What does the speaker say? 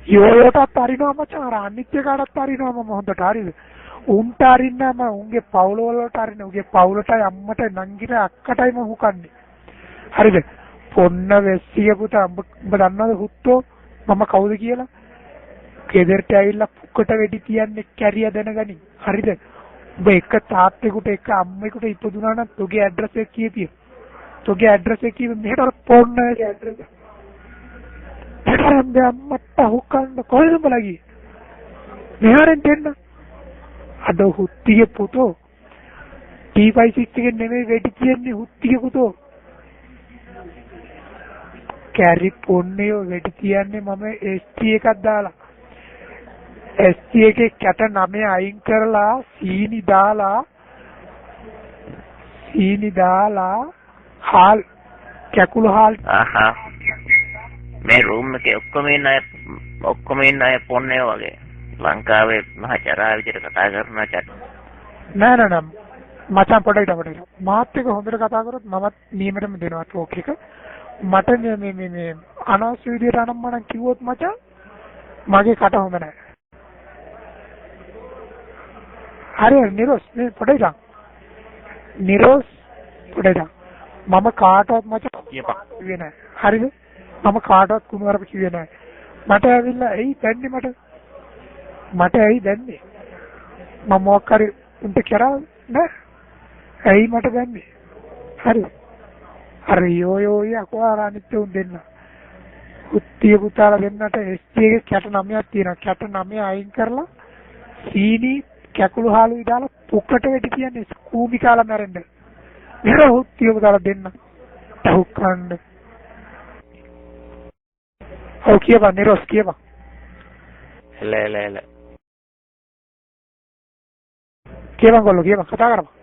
යෝයෝටත් අරිනවා මචං අර අනිත් එකටත් අරිනවා මම හොඳට හරිද උන්ට අරින්නාම උන්ගේ පවුල වලට අරින්න උගේ පවුලටයි අම්මටයි නංගිට අක්කටයි මම හුකන්නේ හරිද පොන්න වෙස්සිය පුතා උඹ දන්නවද හුත්තෝ මම කවුද කියලා ගෙදරට ඇවිල්ලා පුකට වෙඩි තියන්නේ කැරිය දැනගනි හරිද උඹ එක තාත්තෙකුට එක අම්මෙකුට ඉපදුනා නම් තෝගේ ඇඩ්‍රස් එක කියපිය තෝගේ ඇඩ්‍රස් එක කිව්ව මෙහෙට අර පොන්නගේ ඇඩ්‍රස් එක තරම් අම්මට හුකන්න කොහෙද උඹලා ගියේ මෙහාරෙන් දෙන්න අද හුත්තිගේ පුතෝ T56 එකෙන් නෙමෙයි වෙඩි තියන්නේ හුත්තිගේ පුතෝ කැරි පොන්නේ වෙඩි තියන්නේ මම ST එකක් දාලා ST එකේ කැට 9 අයින් කරලා සීනි දාලා හාල් කැකුළු හාල් මේ රූම් එකේ ඔක්කොම ඉන්න අය පොන්නේ වගේ ලංකාවේ මහචරා විදිහට කතා කරනවා චත් නෑ මචං පොඩ්ඩක් මාත් එක්ක හොඳට කතා කරොත් මමත් නියමෙටම දෙනවා ටෝක් එක මට මේ අනවශ්‍ය විදිහට අනම්මනම් කිව්වොත් මචං මගේ කට හොඳ නෑ හරි නිරෝස් මේ පොඩ්ඩක් මම කාටවත් මචං කිව්වේ නෑ හරිද මම කාටවත් කුණු අරප කිව්වේ නෑ මට ඇවිල්ලා එයි දැන්නේ මට ඇයි දැන්නේ මම මොකක් හරි උන්ට කරා නෑ ඇයි මට දැන්නේ හරි අර යෝ යකෝ අනිත් උන් දෙන්න උත්තිය පුතාලා දෙන්නට ST එකේ කැට 9ක් තියෙනවා කැට 9 අයින් කරලා සීනි කැකුළු හාලුයි දාලා පුකට වෙඩි කියන්නේ කූමි කාලා මැරෙන්න මෙහෙර උත්තිය පුතාලා දෙන්න තහුකන්න ඔව් කියපන් නිරෝස් කියපන් එල කියපන් කොල්ලෝ කියපන් කතා කරපන්